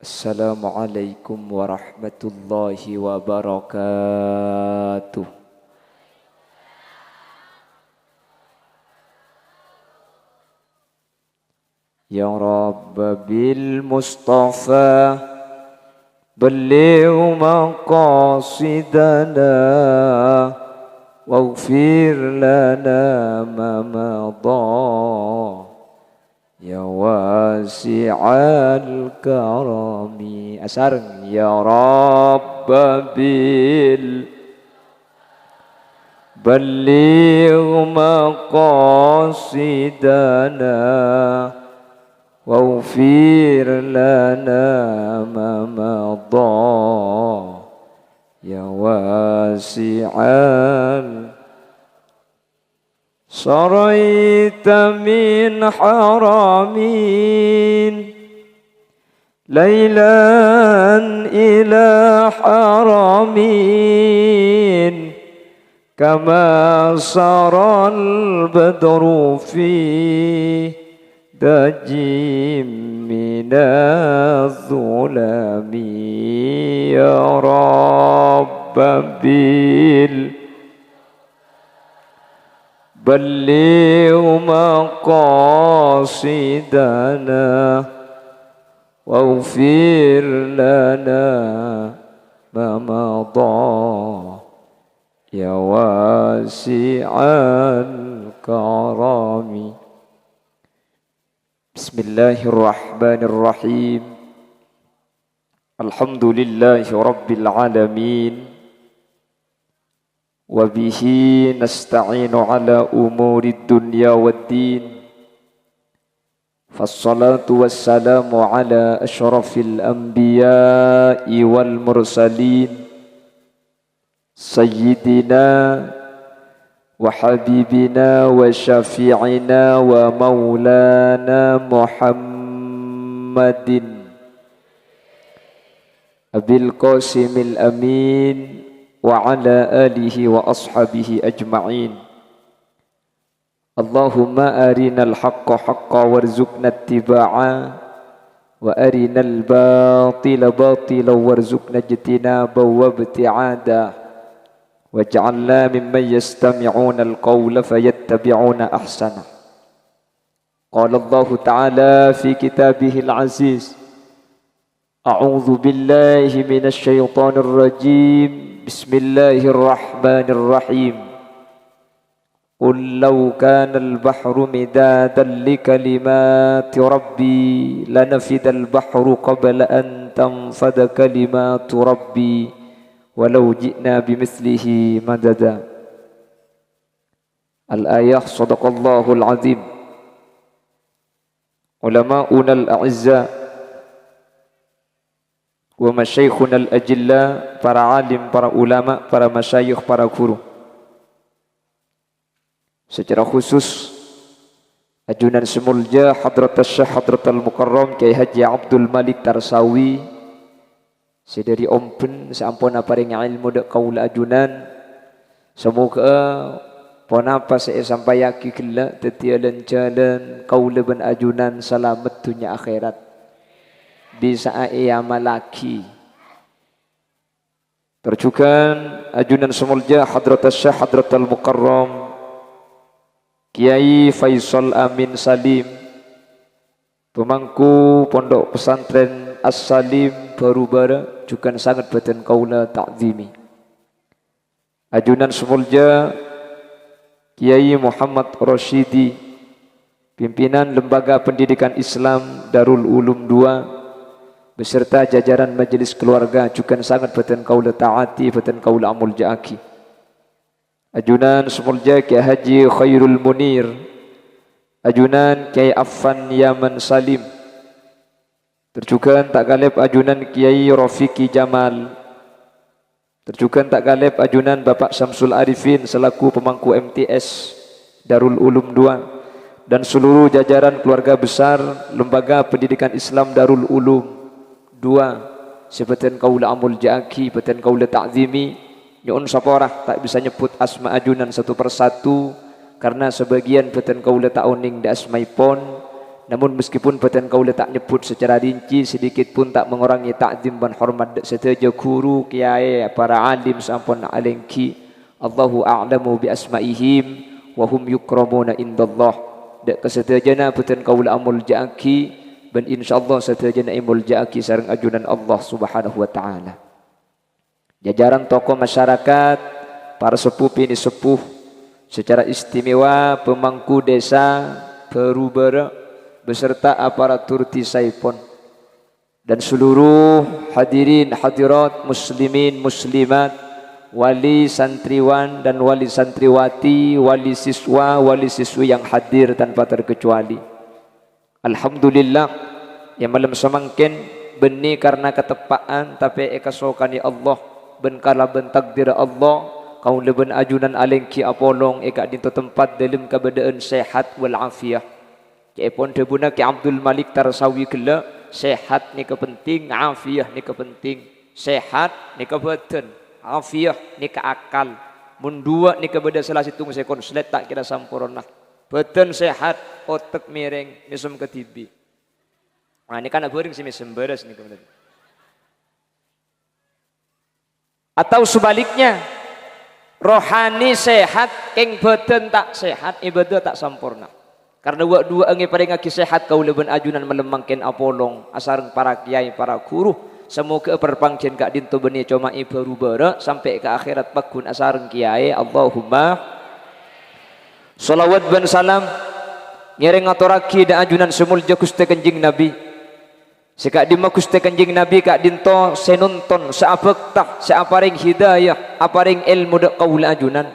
Assalamualaikum warahmatullahi wabarakatuh. Ya Rabb bil Mustafa balligh maqasidana waghfir lana ma madha ya wasi'al karami. Asar ya Rabb bil balligh maqasidana waghfir lana ma madha ya wasi'al. Saraita min haramin laylan ila haramin kama saral badru fi dajim minaz-zulami ya Rabbil balligh maqasidana waghfir lana ma madha ya wasi'al karami. Bismillahirrahmanirrahim. Alhamdulillahi rabbil alamin. Wa bihi nasta'inu ala umuri dunya waddin. Fassalatu wassalamu ala asyrafil anbiya'i wal mursalin sayyidina wa habibina wa syafi'ina wa maulana Muhammadin Abil Qasimil Amin wa ala alihi wa ashabihi ajma'in. Allahumma arinal haqqa haqqa warzuqna ittiba'a wa arinal batila batila warzuqna ijtinaba wa ibti'ada waj'alna mimman yastami'una alqawla fayattabi'una ahsana. Qala Allah ta'ala fi kitabihil aziz, a'udzu billahi minasy syaithanir rajim. Bismillahirrahmanirrahim. Qul law kana al-bahru midadan li kalimati rabbi lanafida al-bahru qabla an tanfada kalimatu rabbi walau ji'na bimithlihi madada. Al-ayah sadaqallahul azim. Ulama'una al-a'izza wa masyaikhuna al-ajilla, para alim, para ulama, para masyayikh, para guru. Secara khusus ajunan semulja Hadrat Syekh Hadratul Mukarram Kiai Haji Abdul Malik Tarsawi sedari ompen sampuna paring ilmu dak kaula ajunan. Semoga ponapa saya sampai yaki kelak tetialan jalan kaula ben ajunan selamat dunia akhirat bisa ayama laki. Terjukan ajunan semulja Hadrat Syekh Hadratul Mukarram Kiai Faisal Amin Salim, pemangku pondok pesantren As-Salim Barubara, juga sangat badan kaula ta'zimi. Ajunan semulja Kiai Muhammad Rashidi, pimpinan Lembaga Pendidikan Islam Darul Ulum 2 beserta jajaran majelis keluarga, juga sangat badan kaula taati, badan kaula amul ja'aki. Ajunan semulja Kiai Haji Khairul Munir, ajunan Kiai Affan Yaman Salim, terjukan tak galib ajunan Kiai Rafiki Jamal, terjukan tak galib ajunan Bapak Samsul Arifin selaku pemangku MTS Darul Ulum 2 dan seluruh jajaran keluarga besar Lembaga Pendidikan Islam Darul Ulum 2 sebatin kaula amul ja'aki, batin kaula ta'zimi. Nyun saporah tak bisa nyebut asma ajunan satu persatu karena sebagian batin kaula ta'uning da asmaipon Namun meskipun badan kaula tak nyebut secara rinci, sedikit pun tak mengurangi takzim dan hormat seteja guru, kiai, para alim sampun alengki. Allahu a'lamu bi asma'ihim wa hum yukramuna indallah. Dak kesetejana badan kaula amul jaaki ben insyaallah setejana imul jaaki sareng ajunan Allah Subhanahu wa taala. Jajaran tokoh masyarakat, para sepuh ini sepuh, secara istimewa pemangku desa Perubara beserta aparatur Tisaipon dan seluruh hadirin hadirat muslimin muslimat, wali santriwan dan wali santriwati, wali siswa wali siswi yang hadir tanpa terkecuali. Alhamdulillah yang malam semangkin beni karena ketepaan tapi ekasokani Allah ben kala ben takdir Allah kau leben ajunan alengki apolong eka dinto tempat dalam keadaan sehat wal afiah. Cepon debuna ki Abdul Malik Tarsawi kela sehat ni kepenting, afiah ni kepenting. Sehat ni kebadan, afiah ni ke akal. Mun dua ni kebeda salah situng sekon selet tak kira sampurna. Badan sehat, otak miring, misum ketibi. Nah ini kan goreng si misum beres ni kemudian. Atau sebaliknya, rohani sehat, keng badan tak sehat, ibadah tak sempurna. Karena dua angin pada ngaki sehat kau leben ajunan melemangkan apolong asareng para kiai para guru semoga perpangcian kak dinto beni coma ibaru bara sampai ke akhirat pakun asareng kiai. Allahumma salawat ban salam ngereng aturaki da ajunan semulja Gusti Kanjeng Nabi. Sekak di Gusti Kanjeng Nabi kak dinto senonton seabektah seaparing hidayah aparing ilmu dak kaula ajunan.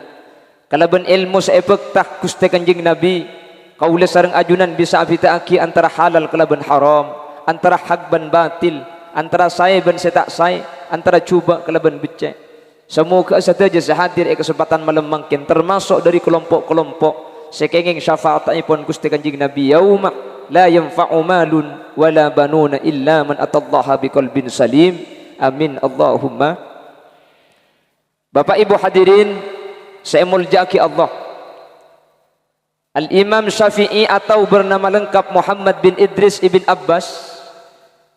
Kalaban ilmu seabektah Gusti Kanjeng Nabi kaula sareng ajunan bisa abitaaki antara halal kalaban haram, antara hak ban batil, antara saya ban setak saya, antara cuba kalaban becek. Semoga saja sehadir kesempatan malam mangkin termasuk dari kelompok-kelompok sekenging syafaatipun Gusti Kanjeng Nabi yauma la yanfa'u malun wala banuna illa man atallaha biqalbin salim. Amin Allahumma. Bapak Ibu hadirin saya muljaki Allah. Al-Imam Syafi'i atau bernama lengkap Muhammad bin Idris ibn Abbas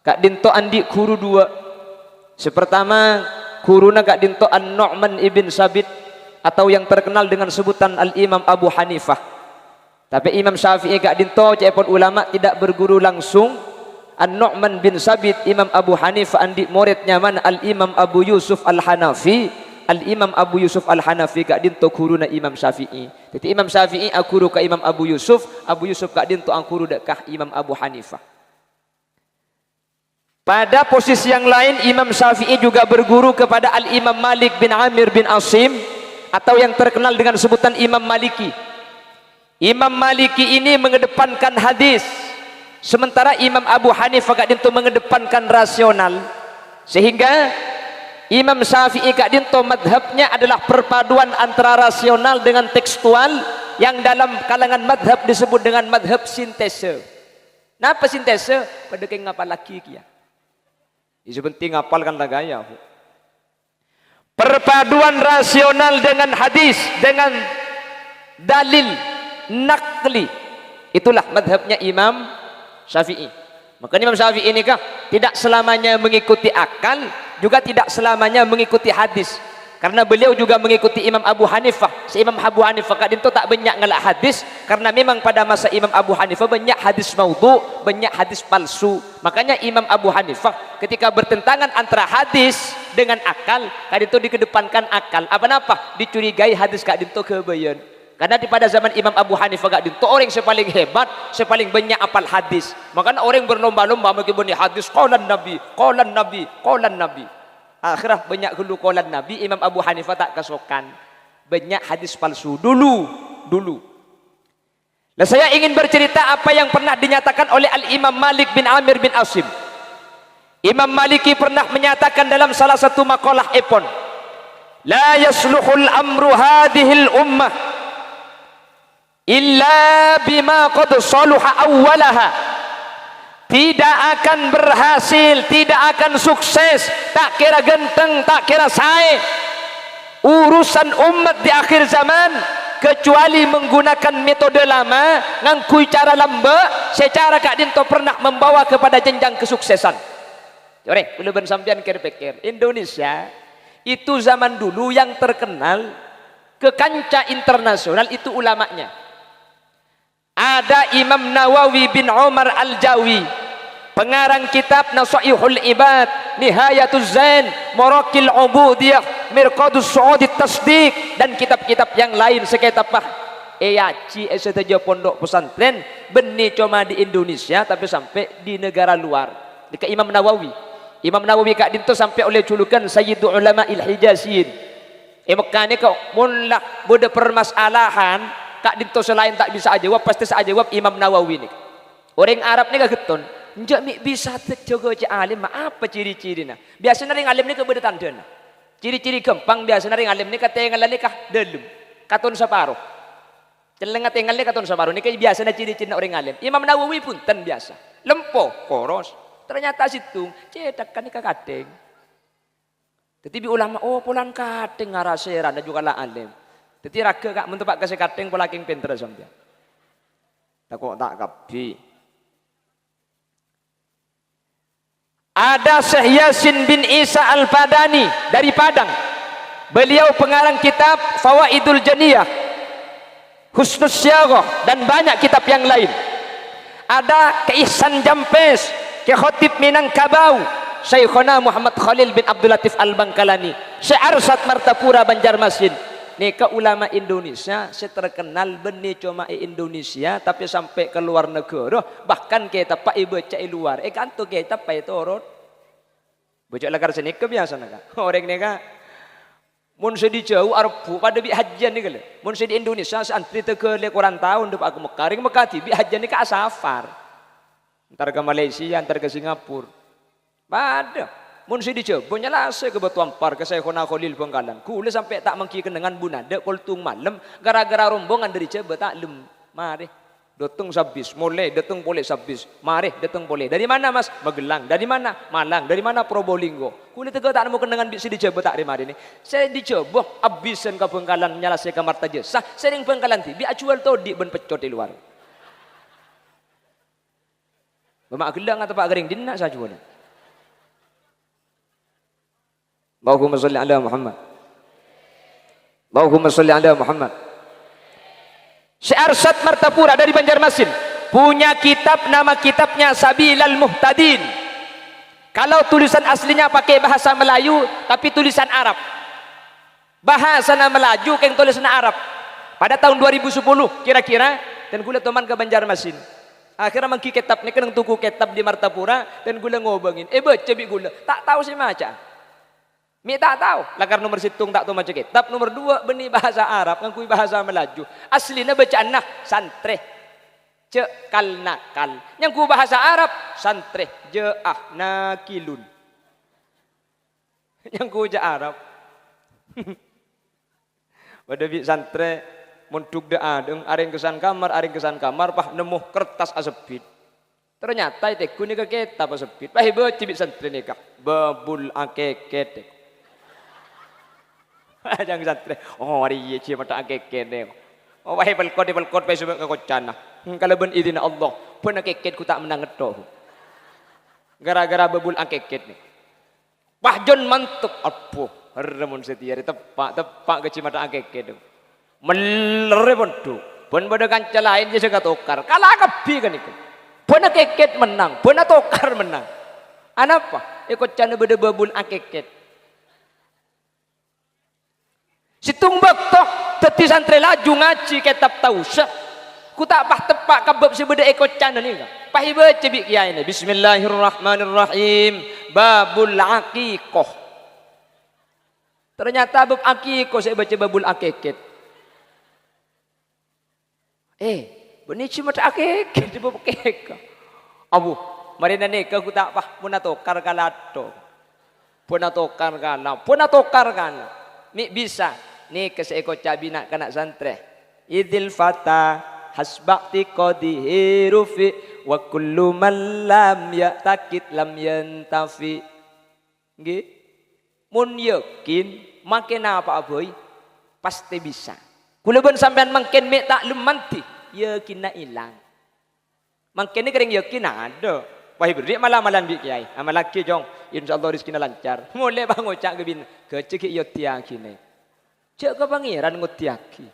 kak dinto andi guru dua. Sepertama guruna kak dinto An-Nu'man ibn Sabit atau yang terkenal dengan sebutan Al-Imam Abu Hanifah. Tapi Imam Syafi'i kak dinto cepon ulama tidak berguru langsung. An-Nu'man bin Sabit Imam Abu Hanifah andi muridnya mana Al-Imam Abu Yusuf Al-Hanafi. Al-Imam Abu Yusuf Al-Hanafi kak dinto guruna Imam Syafi'i. Jadi Imam Syafi'i akuru ka Imam Abu Yusuf kak dinto angkuru dekah Imam Abu Hanifah. Pada posisi yang lain Imam Syafi'i juga berguru kepada Al-Imam Malik bin Amir bin Asim atau yang terkenal dengan sebutan Imam Maliki. Imam Maliki ini mengedepankan hadis, sementara Imam Abu Hanifah kak dinto mengedepankan rasional. Sehingga Imam Syafi'i kak dinto madhabnya adalah perpaduan antara rasional dengan tekstual yang dalam kalangan madhab disebut dengan madhab sintese. Napa sintese? Pada keng ngapal laki kia. Isu penting ngapalkan lagaya. Perpaduan rasional dengan hadis dengan dalil nakli. Itulah madhabnya Imam Syafi'i. Maka Imam Syafi'i ini kah tidak selamanya mengikuti akal, juga tidak selamanya mengikuti hadis. Karena beliau juga mengikuti Imam Abu Hanifah. Si Imam Abu Hanifah kadinto tak banyak ngelak hadis, karena memang pada masa Imam Abu Hanifah banyak hadis maudhu, banyak hadis palsu. Makanya Imam Abu Hanifah ketika bertentangan antara hadis dengan akal, kadinto dikedepankan akal. Apa-apa dicurigai hadis kadinto kebayan. Karena pada zaman Imam Abu Hanifah gak dinto orang sepaling hebat, sepaling banyak apal hadis. Makanya orang berlomba-lomba mengibuni hadis qalan Nabi, qalan Nabi, qalan Nabi. Akhirnya banyak dulu qalan Nabi, Imam Abu Hanifah tak kesokan. Banyak hadis palsu dulu. Nah, saya ingin bercerita apa yang pernah dinyatakan oleh Al-Imam Malik bin Amir bin Asim. Imam Maliki pernah menyatakan dalam salah satu makalah epon, la yasluhul amru hadhil ummah illa bima qad saluha awwalaha. Tidak akan berhasil, tidak akan sukses, tak kira genteng, tak kira sae urusan umat di akhir zaman kecuali menggunakan metode lama ngangkui cara lembek secara Kak Dinto pernah membawa kepada jenjang kesuksesan. Jore, kula ben sampean pikir Indonesia itu zaman dulu yang terkenal ke kancah internasional itu ulamanya. Ada Imam Nawawi bin Umar Al-Jawi, pengarang kitab Nasaihul Ibad, Nihayatuz Zain, Marakil Ubudiyah, Mirqadus Su'udit Tasdiq, dan kitab-kitab yang lain sekitar eyaci eseteja pondok pesantren benih cuma di Indonesia tapi sampai di negara luar. Dekat Imam Nawawi Kak Dinto sampai oleh julukan Sayyidul Ulama Il-Hijaziyin. Mekah ni kau mulak bude permasalahan Kak Dinto selain tak bisa jawab pasti saya jawab Imam Nawawi ni. Orang Arab ni kageton njak mi bisa terjaga je alim apa ciri-cirina. Biasanya ring alim ni ke bude tandana. Ciri-ciri gampang biasanya ring alim ni katengalan ni kah delum. Katon separuh. Celenga tengal ni katon separuh ni biasanya ciri-ciri orang alim. Imam Nawawi pun ten biasa. Lempoh, koros. Ternyata situ cetakan ni kadeng. Tetapi ulama pulang kadeng ngaraseran dan juga lah alim. Tetapi raga kak mentepak kasih kadeng polaking pinter sampai. Tak kok tak kapi. Ada Syekh Yasin bin Isa Al-Padani dari Padang. Beliau pengarang kitab Fawaidul Janiyah, Husnus Syaghah dan banyak kitab yang lain. Ada Ke Ihsan Jampes, Ke Khotib Minangkabau, Syekhona Muhammad Khalil bin Abdul Latif Al-Bangkalani, Syekh Arsad Martapura Banjarmasin. Nika ulama Indonesia terkenal benih cuma Indonesia tapi sampai ke luar negara bahkan kita pak baca luar kanto kita pak torot baca lagar sini kebiasaan nak orang ni kan mun sedih jauh Arab pada bi hajian ni kali mun sedih Indonesia santri ke lekuran tahun depan aku Mekah tibi hajian ni ke asafar antar ke Malaysia antar ke Singapura pada mun si dijawab nyala saya ke Batu Ampar ke Syekhona Khalil Bangkalan kule sampai tak mengkikan dengan bunada koltung malam gara-gara rombongan dari Jawa tak lem mari datang sabis mulai datang boleh sabis mari datang boleh dari mana mas Magelang dari mana Malang dari mana Probolinggo kule tegak tak nemu dengan si dijawab tak di mari ni saya dijawab abisan ke Bangkalan nyala saya ke Marta Jasa sering Bangkalan tibi acual todi ben pecot di luar Bapak gelang atau Pak Gering dina saja boleh. Allahumma salli ala Muhammad. Allahumma salli ala Muhammad. Syekh Arsad Martapura dari Banjarmasin punya kitab, nama kitabnya Sabilal Muhtadin. Kalau tulisan aslinya pakai bahasa Melayu tapi tulisan Arab. Bahasa Melayu yang tulisan Arab. Pada tahun 2010 kira-kira dan gula teman ke Banjarmasin. Akhirnya mengki kitab ni kena tuku kitab di Martapura dan gula ngobongin. Baca bi gula. Tak tahu sih maca. Mi tak tahu, lakar nomor situng tak tahu macam kitab. Nomor 2 benih bahasa Arab, ngakui bahasa Melayu. Aslinya bacaan nah santre, cekal nakal. Yang ku bahasa Arab santre, jeah nakilun. Yang ku ja Arab. Pada bi santre, muntuk de adeng, areng kesan kamar, pah nemu kertas asepit. Ternyata itu ku ni ke kitab asepit. Pah baca bi santre ni kak, babul akeket. Jangan santre. Oh hari ye cie mata akeket ni. Oh wahai belkot pe sebab kekocana. Kalau ben izin Allah, pun akeket ku tak menang ngedoh. Gara-gara babul akeket ni. Bahjon mantuk apuh. Remun setia tepak ke cie mata akeket tu. Melere pun tu. Pun pada kanca lain je sega tokar. Kalah kebi kan iku. Pun akeket menang, pun tokar menang. Anapa? Kocana beda babul akeket. Situng baktok teti santri laju ngaji kitab tausah ku tak pah tepak kabab sebeda ekot cana ni pah baca bi kiai ni bismillahirrahmanirrahim babul aqiqah ternyata bab aqiqah saya baca babul akeket benih cuma tak akeket di bab akeket abu mari nikah ku tak pah puna tokar kalato puna tokar kana mi bisa ni keseekor cabi nak kena santre idil fata hasbaqti qadihi rufi wa kullu man lam ya'takid lam yantafi nggih mun yakin makin apa aboy pasti bisa Kula ben sampean mangken mek taklum manti, yakin na ilang. Mangken ni kering yakin ada. Wahai beri malam-malam bi kiai. Amal laki jong, insyaallah rezeki lancar. Mulai bang ucak ke bin, kecek yo tiaki ni. Cek ke pangeran ngutiaki.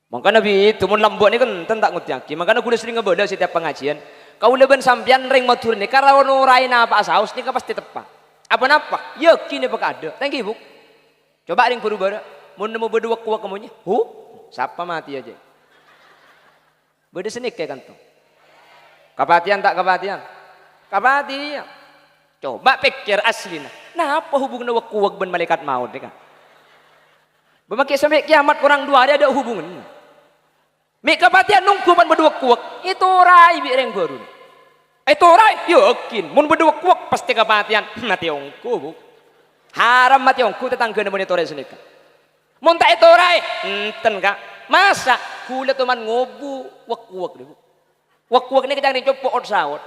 Maka Nabi itu mun lambok ni kan tak ngutiaki. Maka kula sering ngebeda setiap pengajian. Kau leben sampean ring matur ni karena nurai apa saus ni pasti tepat. Apa napa? Yakin apa ada. Thank you, Bu. Coba ring berubah. Mun nemu berdua kuat kamunya. Siapa mati aja. Beda senik kayak kantung. Kepatian tak kepatian? Kepatian. Coba pikir aslinya. Nah apa hubungan wak ben malaikat maut ni kan? Bermakai sampai kiamat kurang 2 hari ada hubungan. Mek kepatian nunggu ban berdua kuak. Itu rai bi reng baru. Itu rai yakin. Mun berdua kuak pasti kepatian. Mati ongku, Bu. Haram mati ongku tetangga nemoni tore senika. Mun tak itu rai, enten Kak. Masa kula teman ngobu wak-wak deh, Bu. Wak-wak ini kita coba ot saut.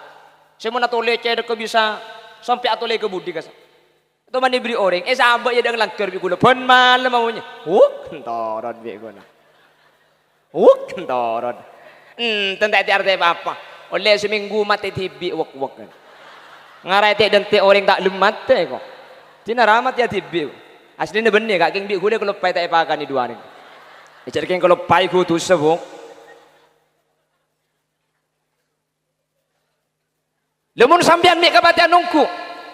Saya mau tole cedek ke bisa sampai atole ke budi kasa. Itu mani beri orang. Sahabat ya dengan langkar bi kula. Pun malam maunya. Kentorot bi guna. Kentorot. Tentu arti apa? Oleh seminggu mati tibi wak-wak kan. Ngarai tak dan orang tak lemat kok. Tina ramat ya tibi. Aslinya benih kak. King bi kula kalau pai tak pakai ni dua ni. Jadi king kalau pai ku tu sebuk. Lemun sambian mik kepatian nungku.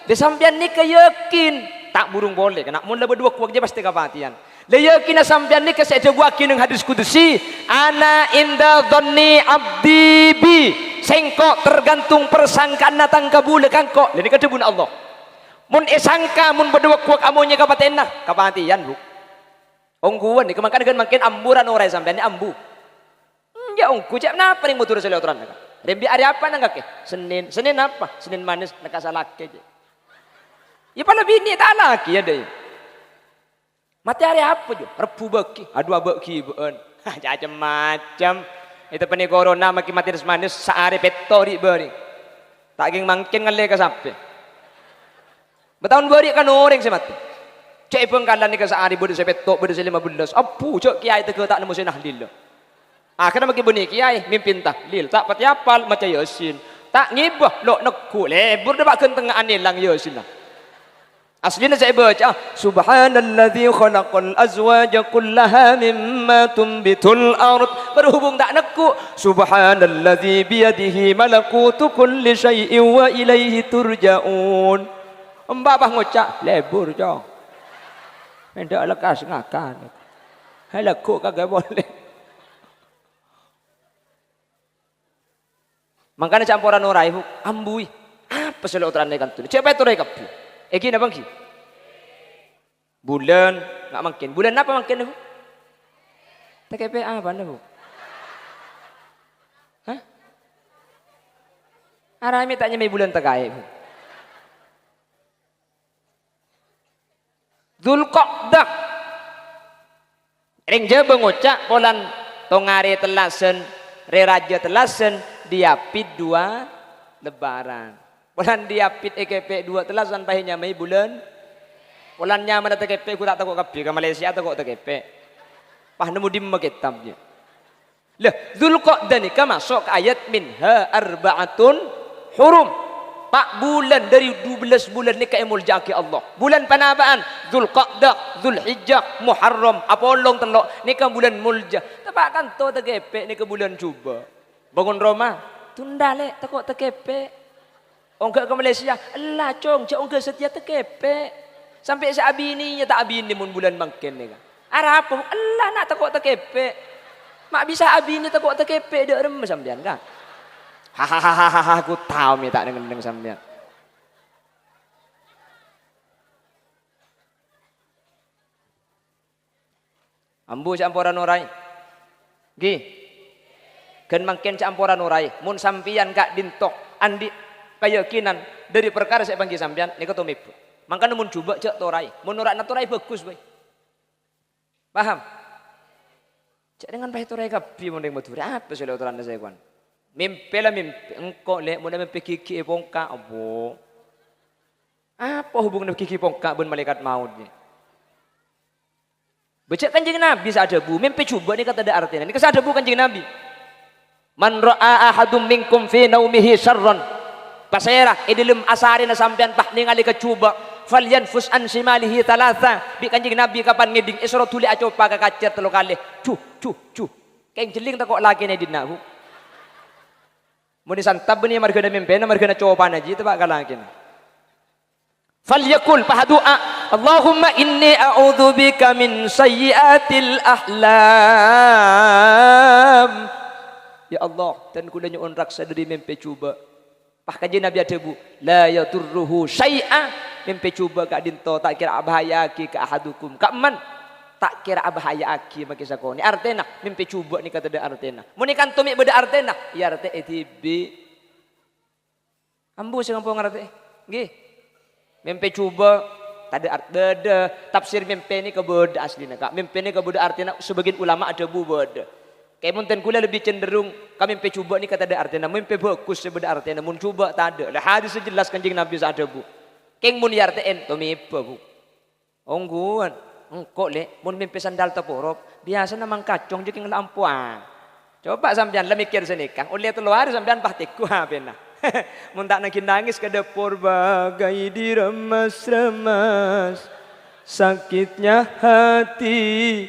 Dia sambian ni keyakin tak burung boleh. Kena mun berdua kuat je pasti kepatian. Le yakin sambian ni kesek buakin dengan hadis kudusi. Ana inda dhanni abdi bi. Sengkok tergantung persangkaan natang kabul kangkok. Ini kedebun Allah. Mun sangka mun berdua kuat amonya kepatian nah. Kepatian, Bu. Ongguan ni kemakan dengan makin amburan orang sambian ni ambu. Ya ongku cak napa ning motor selotran nak. Rembi hari apa nang ke? Senin apa? Senin manis nak salak je. Ya pala bini tak laki ada. Mati hari apa je? Rebu beki, adu beki beun. Macam-macam. Itu pani corona makin mati manis saare petori beri. Tak ging mangkin ngale ka sampe. Betahun beri kan orang se mati. Cek pengkalan ni ka saare bodi se petok bodi se 15. Apu cok kiai teu tak nemu senah lillah. Akhirnya bagi bunyi kiai mimpin tahlil tak pati apal macam Yasin tak ngibah lo neku lebur dah bakal tengah anilang Yasin lah. Aslinya saya baca subhanalladzi khalaqal azwaja kullaha mimma tumbitul ard berhubung tak neku subhanalladzi biyadihi malakutu kulli syai'in wa ilaihi turja'un. Mbah ngucap lebur jo. Hendak lekas ngakan. Hai lekuk kagak boleh. Makanya campuran orai ambui. Apa selalu teran kan tu? Siapa itu orai kapu? Egi na bangki? Bulan nggak mungkin. Bulan apa mungkin bu? TKP apa bu? Hah? Arami tanya mai bulan tegai bu. Dzulqa'dah. Ring je bengocak polan tongare telasen, re raja telasen diapit 2 lebaran. Polan diapit EKP 2 telasan pahinya mai bulan. Polan nyaman TKP ku tak tahu kabeh ke Malaysia atau kok TKP. Pah nemu di kitabnya. Lah Dzulqa'dah ni masuk ke ayat minha arba'atun hurum. 4 bulan dari 12 bulan ni kaimul jaki Allah. Bulan panabaan Dzulqa'dah, Dzulhijjah, Muharram, Apolong telok ni kan bulan mulja. Tepak kan to TKP ni ke bulan cuba. Bangun rumah tunda lek takut TKP. Ongkak ke Malaysia. Allah cong, cak ongkak setia TKP. Sampai seabini ya tak abini mun bulan mangken ni kan. Arah apa? Allah nak takut TKP. Mak bisa abini takut TKP dak rem sampean kan. Hahaha aku tahu mi tak dengan sampean. Ambu campuran orai. Gi. Kan mangken campuran orai. Mun sampian kak dintok andi keyakinan dari perkara saya panggil sampean ni ketomip. Makanya mun coba cek torai. Mun ora torai bagus bae. Paham? Cek dengan bae torai kapi mun deng motor. Apa sih leuturan saya kan? Mimpi lah mimpi. Engkau lek mun mimpi kiki pongka apa? Apa hubungan kiki pongka ben malaikat maut ni? Baca kanjeng Nabi sadabu, mimpi coba ni kata ada artinya. Ni kesadabu kanjeng Nabi. Man ra'a ahadum minkum fi naumihi syarran. Pasera idilum asari na sampean pah ningali kecuba. Falyanfus an shimalihi thalatha. Bi kanjeng Nabi kapan ngeding isra tuli acopa ka kacer telu kali. Cuh. Keng jeling tak kok lagi ni dinahu. Muni santab ni marga mimpi na marga coba naji tebak kalakin. Falyakul pahadu'a Allahumma inni a'udzu bika min sayyiatil ahlam. Ya Allah, dan kula nyuwun raksa dari mimpi cuba. Pah kanjeng Nabi ada bu, la yadurruhu syai'a. Mimpi cuba kak dinto tak kira bahaya ki ka ahadukum. Kak man tak kira bahaya aki maki sakoni. Artena mimpi cuba ni kata ada artena. Muni kantumi beda artena. Ya arte etibi. Ambu sing ampun ngarti. Nggih. Mimpi cuba tak ada beda tafsir mimpi ni ke beda aslinya kak. Mimpi ni ke beda artinya sebagian ulama ada bu beda. Kayak munten kula lebih cenderung kami mimpi cuba ni kata ada artinya mimpi bagus sebeda artinya mun cuba tak ada. Lah hadis jelas kanjeng Nabi ada bu. Keng mun yarteen to mipa bu. Ongguan engko le mun mimpi sandal teporop biasa namang kacong je keng lampuan. Coba sampean lah mikir sini kang oleh teluar sampean pahtiku ha benah. Mun tak nangis ke dapur bagai diremas-remas sakitnya hati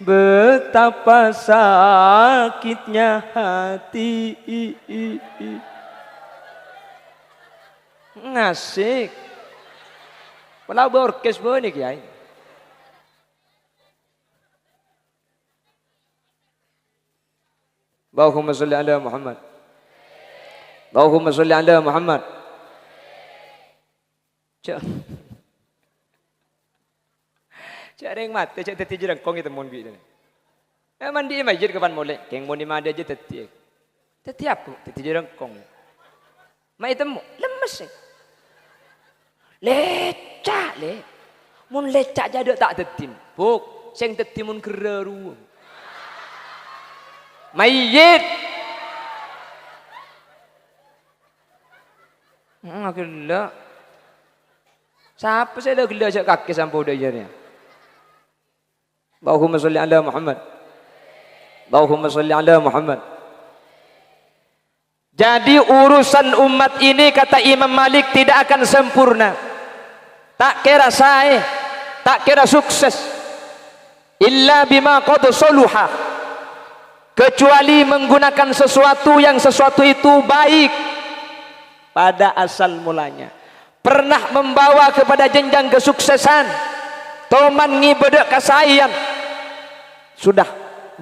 betapa sakitnya hati ngasik walau berorkes bonik ya Allahumma sholli ala Muhammad Allahumma sholli ala Muhammad. Cak ring mate cak teti jerengkong itu mun bi. Mandi masjid kapan molek? Keng mun di made aja teti. Teti apa? Teti jerengkong. Mai temu lemes. Lecak le. Mun lecak jadi tak tetin. Buk, sing teti mun kereru. Mayit. Gila. Siapa saya dah gila ajak kaki sampai udah jarinya. Allahumma sholli ala Muhammad. Allahumma sholli ala Muhammad. Jadi urusan umat ini kata Imam Malik tidak akan sempurna. Tak kira saya, tak kira sukses. Illa bima qad soluha. Kecuali menggunakan sesuatu yang sesuatu itu baik. Pada asal mulanya pernah membawa kepada jenjang kesuksesan toman ngibedek kasayan sudah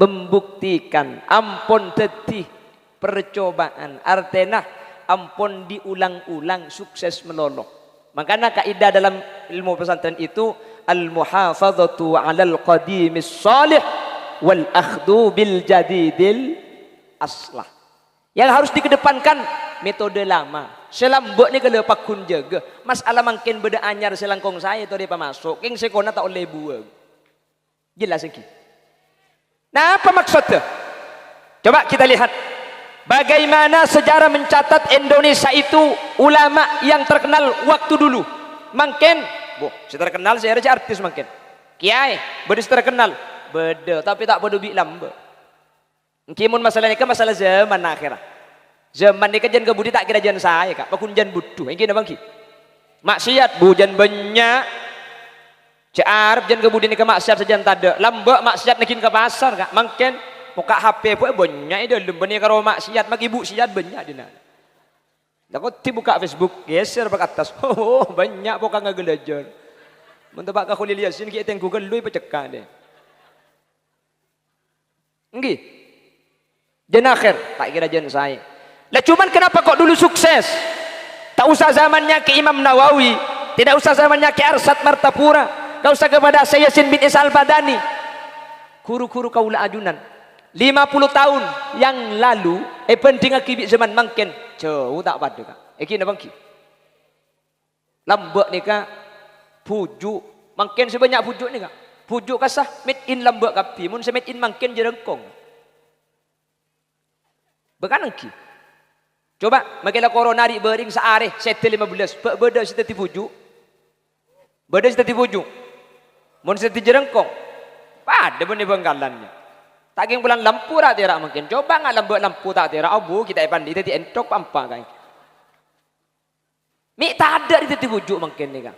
membuktikan ampun tetih percobaan artinya ampun diulang-ulang sukses meloloh. Makanya kaidah dalam ilmu pesantren itu al-muhafadzatu 'alal qadimis shalih wal akhdhu bil jadidil aslah. Yang harus dikedepankan metode lama. Selambok ni kalau pakun jaga. Masalah makin beda anyar selangkong saya tu dia masuk. Keng sekona tak oleh buang. Jelas lagi. Nah apa maksudnya? Coba kita lihat. Bagaimana sejarah mencatat Indonesia itu ulama yang terkenal waktu dulu. Makin, saya terkenal saya ada artis makin. Kiai, beda terkenal. Beda, tapi tak bodoh bi lamba. Kimun masalah ni kan masalah zaman akhirah. Zaman ni kan jan kebudi tak kira jan saya kak. Pakun jan butuh. Yang kira bang ki. Maksiat bujan banyak. Cik Arab jan kebudi ni ke maksiat sejan tada. Lambak maksiat nakin ke pasar kak. Makin muka HP pun banyak itu. Lembani karo maksiat mak ibu siat banyak di sana. Dah kau ti buka Facebook geser pak atas. Oh banyak pokok ngagelajar. Mentebak kau lihat sini kita yang Google lui pecekak deh. Nggih. Jan akhir tak kira jan saya. Lah cuman kenapa kok dulu sukses? Tak usah zamannya ke Imam Nawawi, tidak usah zamannya ke Arsad Martapura, tak usah kepada Sayyasin bin Isa Al-Badani. Guru-guru kaula ajunan 50 tahun yang lalu penting akibik zaman mangken jauh tak pada kak. Iki na bangki. Lambak ni kak pujuk mangken sebanyak pujuk ni kak. Pujuk kasah made in lambak kapi mun se made in mangken jerengkong. Bekan ki. Coba makilah corona di bering seareh setel 15 beda kita tipuju. Beda kita tipuju. Mun seti jerengkong. Pada benih bengkalannya. Tak keng bulan lampu tak tira mungkin. Coba nggak lampu tak tira. Abu kita pandi tadi entok pampa kan. Mi tak ada di titik wujud mungkin ni kan.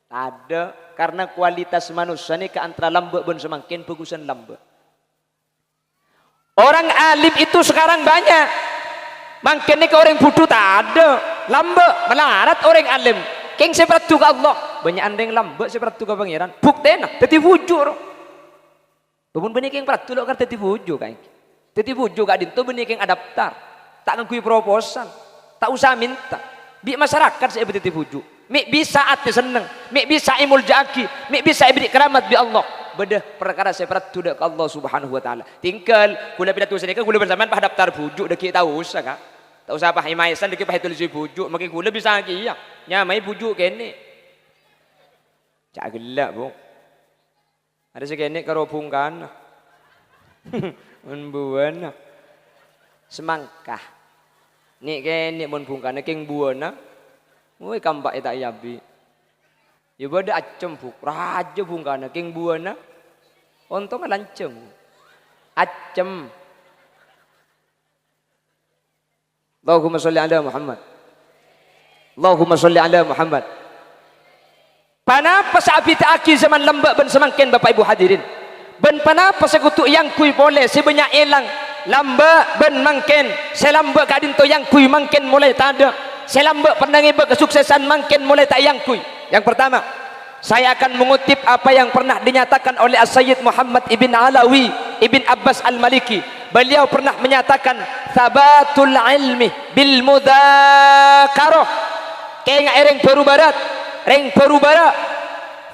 Tak ada karena kualitas manusia ni ke antara lambe ben semakin bagusan lambe. Orang alim itu sekarang banyak. Mungkin ni ke orang bodoh tak ada. Lambe melarat orang alim. Keng seperti ke Allah. Banyak andeng lambe seperti ke pangeran. Bukti nak. Tadi wujud. Bapun benih keng peratu lo kan tadi wujud kan. Tadi wujud kan itu benih keng adaptar. Tak ngakui proposal. Tak usah minta. Bi masyarakat saya tadi wujud. Mik bisa ati seneng. Mik bisa imul jaki. Mik bisa ibrik keramat bi Allah. Bedah perkara saya peratu ke Allah Subhanahu wa taala. Tinggal kula pidato sedekah kula bersamaan pah daftar wujud deki tahu usah kan. Tak usah pah imaisan deki pah tulis wujud. Makin kula bisa lagi ya. Nyamai wujud kene. Cak gelak bu. Ada sekene karo bungkan. Menbuana. Semangkah. Nik kene mun bungkan keng buana. Woi kambak tak yabi. Ya bada acem buk. Raja bungkan keng buana. Ontong lancem. Acem. Allahumma sholli ala Muhammad. Allahumma sholli ala Muhammad. Panapa sabi taaki zaman lembak ben semakin Bapak Ibu hadirin. Ben panapa sekutu yang kui boleh sebanyak elang lambak ben mangken selambak kadin to yang kui mangken mulai tak ada. Selambak pernah ngiba kesuksesan mangken mulai tak yang kui. Yang pertama, saya akan mengutip apa yang pernah dinyatakan oleh As-Sayyid Muhammad ibn Alawi ibn Abbas Al-Maliki. Beliau pernah menyatakan sabatul ilmi bil mudzakarah. Kayak ereng baru barat reng perubara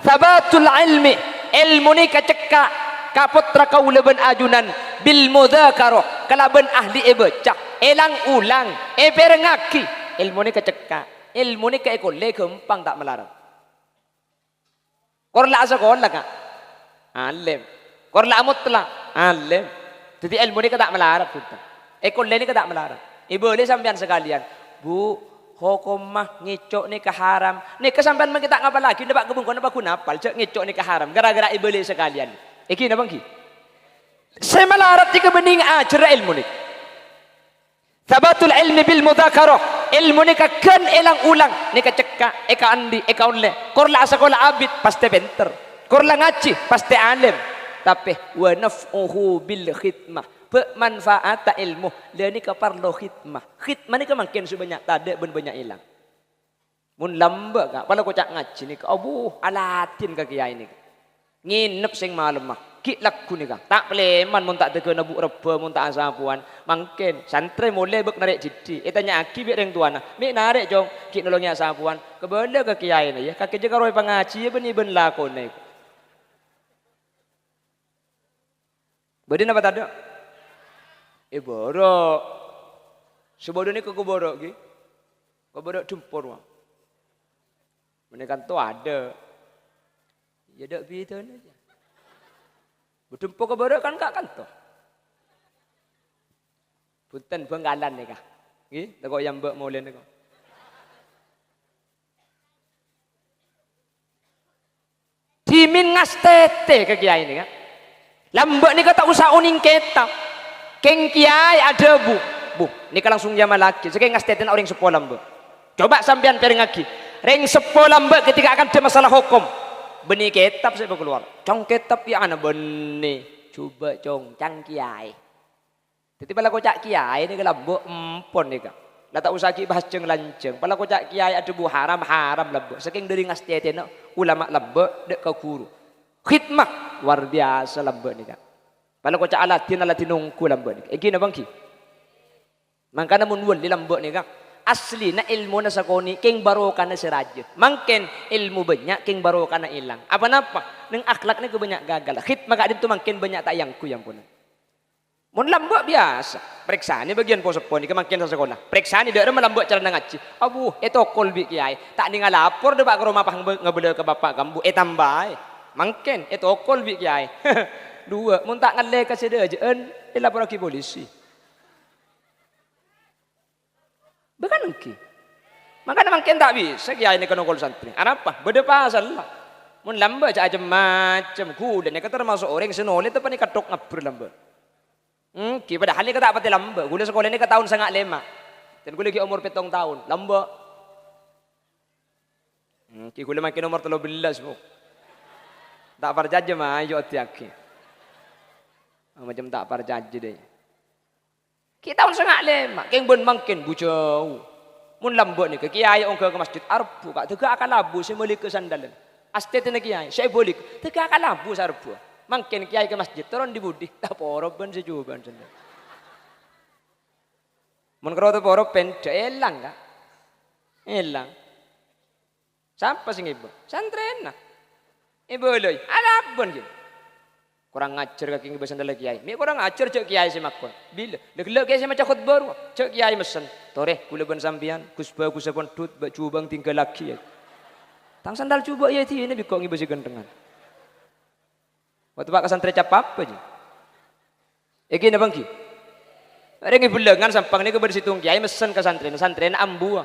sabatul ilmi ilmu ni kecekak kaputra kaula ben ajunan bil mudzakarah kalaban ahli baca elang ulang perengaki ilmu ni kecekak ilmu ni keekole gampang tak melarang korla sekolah ka alim korla mutlak alim jadi ilmu ni tak melarang kita ekole ni tak melarang boleh sampean sekalian bu hukum mah ngicok ni haram. Ni kesampean mah kita ngapa lagi ndak kebun kono baku napal cek ngicok ni haram gara-gara iblis sekalian. Iki napa ki? Saya melarat jika bening ajar ilmu ni. Sabatul ilmi bil mudzakarah. Ilmu ni kan elang ulang ni cekak eka andi eka onle. Korla sekolah abid pasti pinter. Korla ngaji pasti alim. Tapi wa naf'uhu bil khidmah. Pemanfaat ilmu dia ni keparlo khidmah. Khidmah ni kemakin sebanyak tade ben banyak hilang. Mun lamba ka pala ko cak ngaji ni ka abuh alatin ka kiai ni. Nginep sing malam mah. Ki laku ni ka. Tak pleman mun tak tege nabu reba mun tak asapuan. Mangken santre mule bek narik jidi. Tanya aki bi reng tuana. Mi narik jong ki nolongnya asapuan. Kebele ka kiai ni ya. Kaki je karo pangaji ben ben lakon ni. Badin apa tadi? Borok. Sebodoh ni kau borok ki. Kau borok jempur wah. Menekan tu ada. Ya dak begitu aja. Berjempur kau borok kan kak kan tu. Punten benggalan ni kah? Ki, tak kau yang ber maulen ni kau. Timin ngastete ke kiai ni kan. Lambak ni kau tak usah uning ketak. Keng kiai ada bu, ni kan langsung jama laki. Sekeng ngastetan orang sepolam bu. Coba sampean perengaki. Reng sepolam bu ketika akan ada masalah hukum. Benih kitab saya keluar. Cong kitab ya ana benih. Coba cong cang kiai. Jadi pala kocak kiai ni kalau bu empon ni kan. Lah tak usah ki bahas ceng lanceng. Pala kocak kiai ada bu haram lambu. Sekeng dari ngastetan ulama lambu dek ke guru. Khidmah luar biasa lambu ni kan. Kalau kau cak alatin nungku lambak ni. Egi na bangki. Mangkana mun wali lambak ni kan. Asli na ilmu na sakoni keng barokah na siraja. Mangken ilmu banyak keng barokah na ilang. Apa napa? Neng akhlak ni ke banyak gagal. Khidmah kak itu mangken banyak tak yang ku yang pun. Mun lambak biasa. Periksa ni bagian posepon ni kemakin sa sekolah. Periksa ni dak melambak cara ngaji. Abu etokol bi kiai. Tak ningal lapor de bak ke rumah pah ngebele ke bapak kambu. Tambah. Mangken etokol bi kiai. Dua, mun tak ngalai ke sedejaan, dia lapor ke polisi. Bukan engki. Maka memang tak bisa kiai ni kena kol santri. Apa? Beda pasal lah. Mun lamba cak macam kuda ni kata termasuk orang senoleh tu pani katok ngapur lamba. Pada hal ni kata apa ti lamba. Gula sekolah ni ke tahun sangat lema. Dan gula ki umur 7 tahun. Lamba. Ki gula makin umur 13 bu. Tak parjaj mah ayo tiak. Macam tak parjaj deh. Ki tahun sangat lema. Keng ben makin bujau. Mun lamba ni ke kiai ong ke masjid arbu kak tegak akan labu saya beli ke sandalan. Aste tena kiai saya beli tegak akan labu sarbu. Makin kiai ke masjid turun di budi tak porob ben sejuban sendal. Mun karo tu porob pen elang kak. Elang. Siapa sing ibu? Santren nah. Ibu loy, ada apa ni? Kurang ngajar kaki ibu sandal kiai. Mi kurang ngajar cek kiai si makon. Bila lek kiai si macam khutbah cek kiai mesen. Toreh kula ben sambian kusba kusapon tut bak cubang tinggal laki. Tang sandal cuba ya ti ini bikok ibu si gendengan. Waktu pak santri cap apa je? Eki na bangki. Ada ngi bulangan sampang ni ke bersitung kiai mesen ke santren ambu.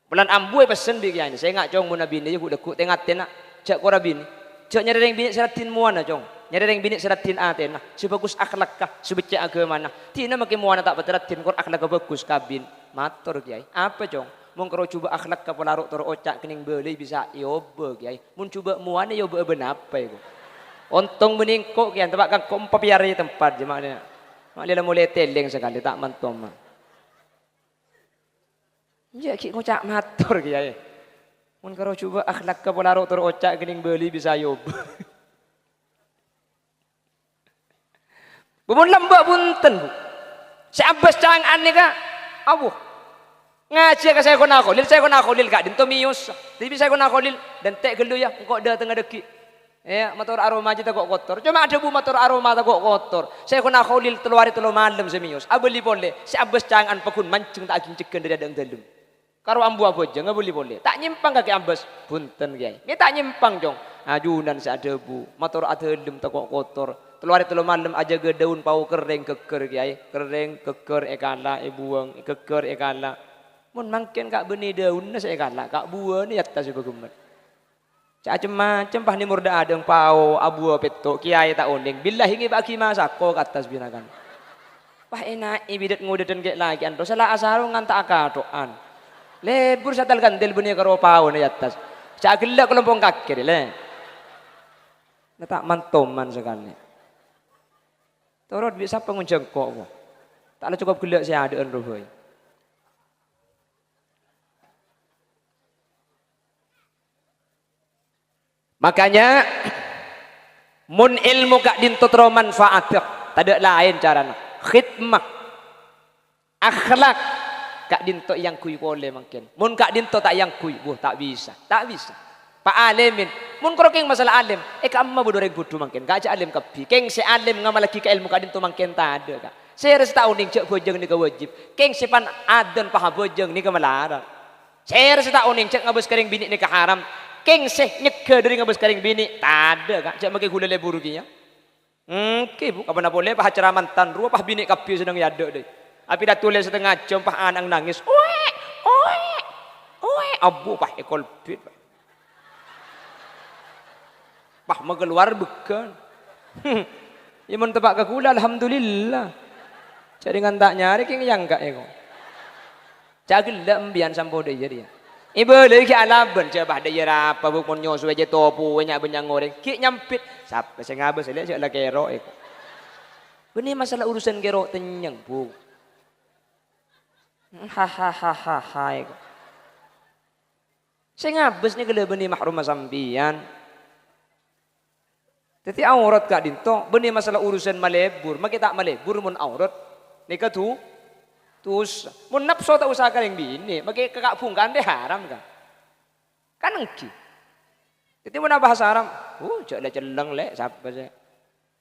Bulan ambu pesen bi kiai ni. Saya ngak cong mun bini je ku tengah tena cek kora bini. Cek nyari bini seratin muana cong. Nyari bini seratin atena. Sebagus akhlak kah, sebecak agama nah. Tina makin muana tak beteratin kor akhlak bagus kabin. Matur kiai. Apa cong? Mun karo cuba akhlak ka pelaruk toro ocak kening beli bisa yobe kiai. Mun cuba muana yobe ben apa iku. Ontong meningkok kian tempat kang kompa piari tempat je maknanya. Maknanya mulai teleng sekali tak mantom. Ya ki ngocak matur kiai. Mun karo cuba akhlak ka pelaruk toro ocak kening beli bisa yobe. Bubun lembak bunten bu. Si Abbas cangan ni kak. Abu. Ngaji ke saya kena kolil kak. Dinto mius. Tapi saya kena kolil. Dan tek gelu ya. Kok dah tengah deki. Ya motor aroma aja tak kok kotor. Cuma ada bu motor aroma tak kok kotor. Saya kena kolil teluari telu malam semius. Abeli boleh. Si Abbas cangan pakun mancung tak cincin dari adang dalam. Karo ambu apa aja nggak boleh. Tak nyimpang kaki Abbas. Bunten kiai. Ini tak nyimpang jong. Ajunan si ada bu. Motor ada lem tak kok kotor. Teluari telu malam aja ke daun pau kering keker kiai. Kering keker ekala buang keker ekala. Mun mangken kak benih daun na saya ekala kak buah ni atas bagumat. Macam pah ni murda adeng pau abu peto kiai tak oning. Bila hingi baki masako ke atas binakan. Pah enak ibidat ngudetan kek lagi ando salah asaro nganta akatoan. Lebur satal kandil benih karo pau ni atas. Cak gelak kelompong kaki le. Tak mantoman sekali. Torot bisa pengunjung kok. Taklah cukup gelak saya ada roboy. Makanya mun ilmu kak dinto tro manfaat tak ada lain caranya. Khidmah akhlak kak dinto yang kui boleh mungkin. Mun kak dinto tak yang kui, tak bisa. Pak alimin, mun karo keng masalah alim, kamma bodoreng bodoh mangken, gak aja alim kapi. Keng si alim ngama lagi ke ilmu kadin tu mangken tak ada kak. Saya rasa tahu ning cek bojeng ni ke wajib. Keng si pan adan paha bojeng ni ke melarang. Saya rasa tahu ning cek ngabus kering bini ni ke haram. Keng si nyeke dari ngabus kering bini, tak ada kak. Cek makai gula lebur ki ya. Bu, kapan boleh paha ceramantan, ruah paha bini kapi sedang yado deh. Api dah tulis setengah jam paha anang nangis. Oe, abu paha ekol pit. Pah keluar bukan. Iman tebak ke kula alhamdulillah. Jadi ngan tak nyari king yang enggak ego. Cagil lembian sampo de dia. Ibu lagi alaban coba de apa bukon nyosu aja topu banyak benyang goreng. Ki nyampit. Siapa sing ngabes lihat cak la kero ego. Ini masalah urusan kero tenyeng bu. Hahaha ego. Sing ngabes ni kele beni mahrum sambian. Jadi aurat kak dinto, benih masalah urusan malebur, maka tak malebur mun aurat, nikah tu, tus, mun nafsu tak usahakan yang bini, maka kakak pungkan deh haram kan engki. Jadi mun bahasa haram, caklah celeng le, siapa sih?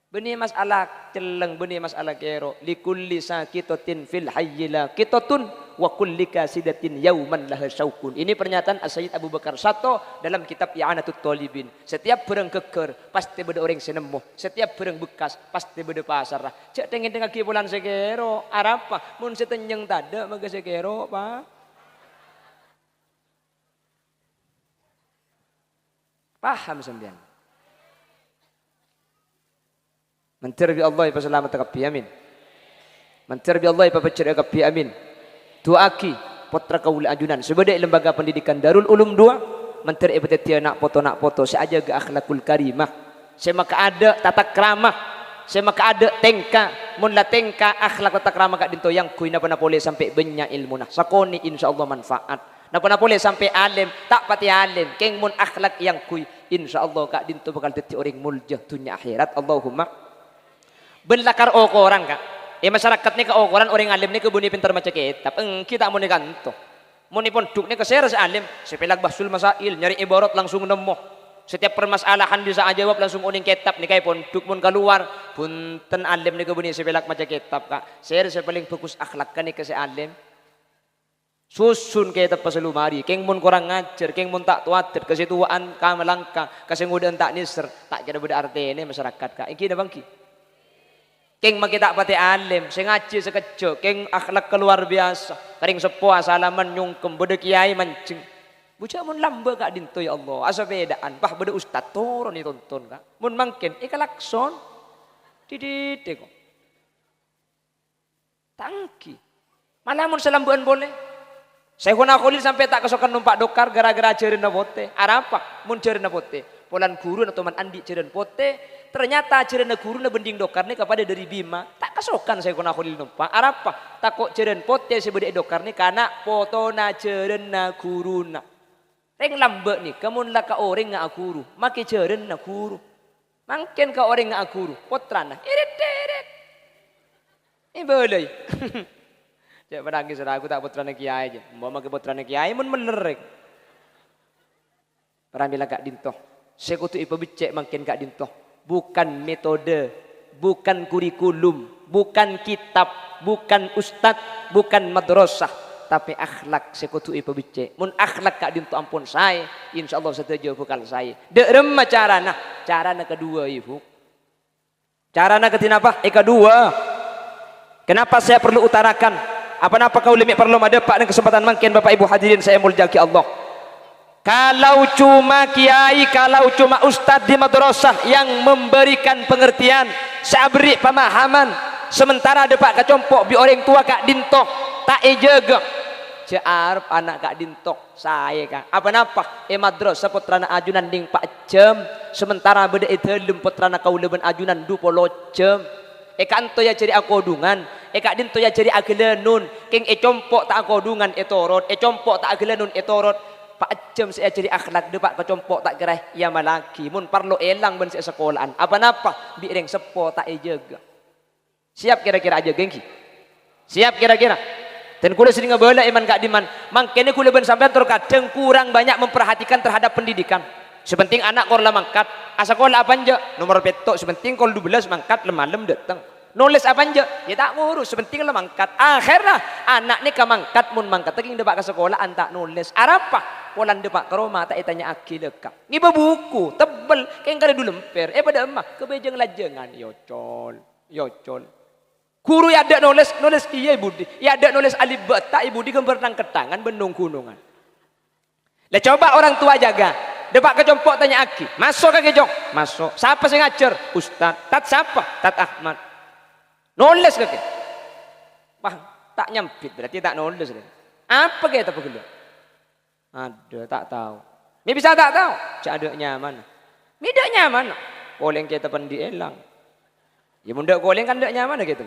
Benih masalah celeng, benih masalah kero, likulli sakitotin fil hayyila, kitotun wa kulli kasidatin yauman laha syaukun. Ini pernyataan As-Sayyid Abu Bakar Sato dalam kitab I'anatul Talibin. Setiap bereng keker pasti beda orang senemuh. Setiap bereng bekas pasti beda pasar. Cek tengin tengah kibulan sekero arapa mun setenyeng tada maka sekero pa. Paham sampean? Menterbi Allah ipa selamat kapi amin. Menterbi Allah ipa peceri kapi amin. Tuaki putra kaula ajunan sebagai lembaga pendidikan Darul Ulum 2 menteri ipa tetia nak foto saya aja ke akhlakul karimah. Saya maka ada tata keramah. Saya maka ada tengka mun la tengka akhlak tata keramah kak dinto yang kui napa boleh sampai benya ilmu nah. Sakoni insyaallah manfaat. Napa boleh sampai alim tak pati alim keng mun akhlak yang kui insyaallah kak dinto bakal dadi orang muljah dunia akhirat. Allahumma benlakar orang kak. Masyarakat ni ke orang alim ni kebuni pintar macam kitab. Kita mau ni kanto. Mau ni pun duk ni ke share alim. Sepelag bahsul masail nyari ibarat langsung nemu. Setiap permasalahan bisa jawab langsung uning kitab ni kay pun duk mun keluar punten alim ni kebuni sepelag macam kitab kak. Share paling fokus akhlak kan ni ke alim. Susun kitab pasalumari. Keng mun kurang ngajar, keng mun tak tuatir kesituaan kamalangka, kasengudaan tak nisr, tak kira beda arti ni masyarakat kak. Iki dah bangki. Keng makita pati alim, sengaji sekecil, keng akhlak keluar biasa, kering sepuh salaman nyungkem, beda kiai mancing. Buca mun lamba kak dinto ya Allah, asa bedaan, bah beda ustad turun ditonton kak. Mun mangkin, ikalakson, didide kok. Tangki, malah mun selambuan boleh. Saya Khalil sampai tak kesokan numpak dokar gara-gara cerin nabote. Arapa mun cerin nabote. Polan guru atau man andi cerin pote. Ternyata cerin guru na bending dokar ni kepada dari Bima. Tak kesokan saya Khalil numpak. Arapa takut cerin pote sebede dokar ni karena foto na cerin na guru na. Reng lambe ni kamun la ka orang nga guru. Maki cerin na guru. Mangken ka orang nga guru. Potra na. Irit. Ibalay. Cek pedang kisah aku tak putra kiai aja. Mau makai putra kiai mun melerek. Orang bilang kak dintoh. Sekutu ipa becek makin kak dintoh. Bukan metode, bukan kurikulum, bukan kitab, bukan ustad, bukan madrasah, tapi akhlak sekutu ipa becek. Mun akhlak kak dintoh ampun saya, insyaallah setuju bukan saya. Derema carana kedua ibu. Carana ketinapa? Kedua. Kenapa saya perlu utarakan? Apa kau limit perlu mendapat dan kesempatan makin Bapak Ibu hadirin saya muljaki Allah. Kalau cuma kiai, kalau cuma ustadz di madrasah yang memberikan pengertian, saya beri pemahaman, sementara depak kecompok bi orang tua kak dintok tak ejaga. Cearp anak kak dintok saya kak. Apa madrasah putrana ajunan ding 4 jam, sementara beda itu putrana kau leben ajunan 20 jam. Kanto ya cari akodungan, kak dinto ya cari agelenun, keng compok tak akodungan etorot, compok tak agelenun etorot. Pak jam saya cari akhlak depak kecompok tak kira ya malaki, mun parlo elang ben sekolahan. Apa bi reng sepo tak ejaga. Siap kira-kira aja gengki. Siap kira-kira. Dan kula sering ngebela iman kak diman, mangkene kula ben sampean terkadang kurang banyak memperhatikan terhadap pendidikan. Sepenting anak kor lah mangkat, asa sekolah apa aja, nomor petok sepenting kol 12 mangkat lemalem datang. Nulis apa aja, ya tak ngurus, sepenting lah mangkat. Akhirnya anak ni kamangkat mun mangkat, taking depak ke sekolah antak nulis. Arapa? Polan depak ke rumah tak itanya akil lekap. Ngiba buku, tebel, kayak kada dulu lemper. Pada emah kebejeng lajengan, yocol. Guru ya ada nulis iya ibudi, ya ada nulis alif bata ibudi gambar nang ketangan benung gunungan. Lah coba orang tua jaga. Depak kecompok tanya aki, masuk ke kejong, masuk. Siapa sih ngajar? Ustad. Tat siapa? Tat Ahmad. Nulis ke? Wah, tak nyampit berarti tak nulis. Apa kita begitu? Ada tak tahu. Ini bisa tak tahu? Cak ada nyaman. Tidak nyaman. Koleng kita pendi elang. Ya munda koleng kan tidak nyaman gitu.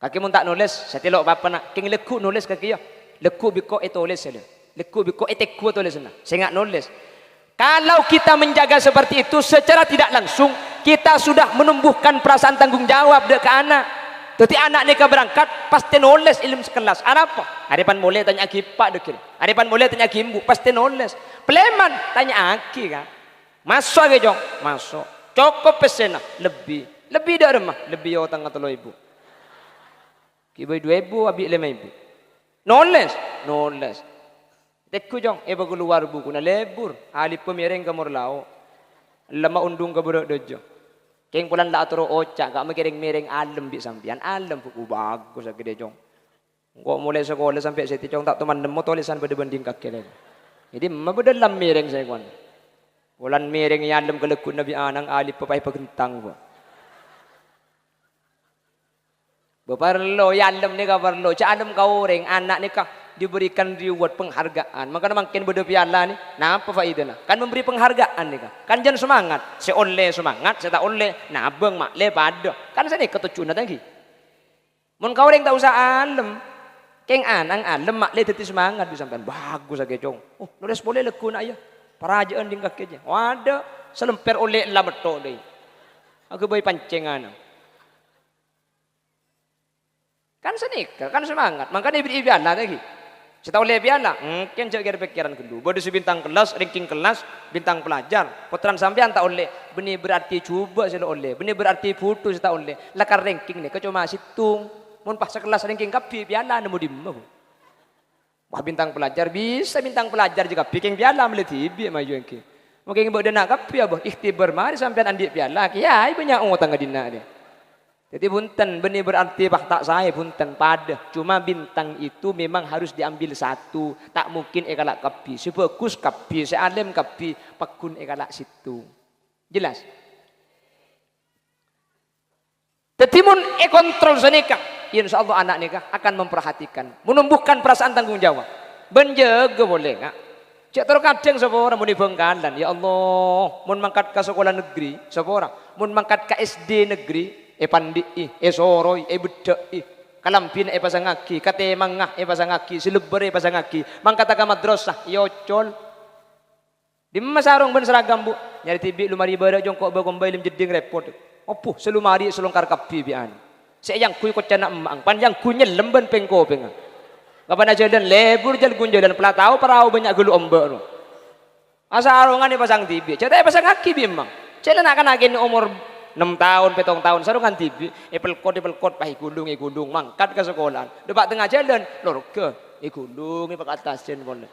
Kaki mun tak nulis, saya telok apa nak? King leku nulis kaki ya. Leku biko tulis saja. Leku biko etekku tulis sana. Saya nggak nulis. Kalau kita menjaga seperti itu secara tidak langsung kita sudah menumbuhkan perasaan tanggung jawab dek ke anak. Jadi anak ni berangkat pasti nulis ilmu sekelas. Apa? Hadapan boleh tanya aki pak dekil. Hadapan boleh tanya aki ibu pasti nulis. Pleman tanya aki kan. Masuk ke jong? Masuk. Cukup pesen lebih dari rumah lebih otang atau ibu. Kibai 2.000 abi 5.000. Nulis. Tekku jong, bagu luar buku na lebur. Alip pemireng kamur lao. Lama undung ke buruk dojo. Keng pulan la aturo oca, kak miring alam bi sampian. Alam buku bagus gede jong. Kok mulai sekolah sampai seti jong tak teman nemu tulisan pada banding kaki lagi. Jadi mabudalam miring saya kawan. Bulan miring yalem kelekun Nabi anang alif papai pegentang gua. Beparlo yalem ni ka parlo. Caalem kau orang anak ni kah diberikan reward penghargaan. Maka makin beda piala ni. Nah apa faedahnya? Kan memberi penghargaan ni kah. Kan jangan semangat. Saya oleh semangat, saya tak oleh. Nah abang mak le pada. Kan saya ni ketujuan lagi. Mun kau orang tak usah alem. Keng anang alem mak le teti semangat disampaikan. Bagus lagi cong. Oh nulis boleh lekun ayah. Parajaan di kaki aja. Wadah selemper oleh lah betul deh. Aku bayi pancingan. Kan senikah, kan semangat. Makanya diberi piala lagi. Saya tahu le piala. Mungkin saya kira pikiran kedua. Bodoh bintang kelas, ranking kelas, bintang pelajar. Putran sampean tak oleh. Benih berarti cuba saya oleh. Benih berarti putu saya tak oleh. Lakar ranking ni. Kau cuma situng. Mun pas sekelas ranking kapi piala nemu di mana? Wah bintang pelajar bisa bintang pelajar juga. Piking piala meliti biar maju yang mungkin buat dana kapi abah. Ikhtibar mari sampean andik piala. Ya, banyak orang tangga dina dia. Jadi bunten benih berarti bah tak saya bunten pada. Cuma bintang itu memang harus diambil satu. Tak mungkin ekalak kapi. Sebagus kapi, sealim kapi, pakun ekalak situ. Jelas? Jadi mun kontrol senikah, insya Allah anak nikah akan memperhatikan, menumbuhkan perasaan tanggung jawab. Benjaga boleh enggak? Cek terkadang seorang mun Bengkalan, ya Allah, mun mangkat ke sekolah negeri, seorang mun mangkat ke SD negeri, pandi soroi bedai kalampin pasangaki katemangah pasangaki sileber pasangaki mangkata ka madrasah yocol di masarong ben seragam bu nyari tibi lumari bara jongkok ba kombai lim jeding repot opo selumari selongkar kapi bian se yang kuy ko cana emang panjang kunyel lemben pengko penga kapan aja dan lebur jal gunjalan pelatau parau banyak gelu ombe no asarongan ni pasang tibi cete pasangaki bimang cete nak kan agen umur 6 tahun, 7 tahun, sarungan tibi, pelkot, pahi gulung, mangkat ke sekolah. Depak tengah jalan, lorke, gulung, pak atasin boleh.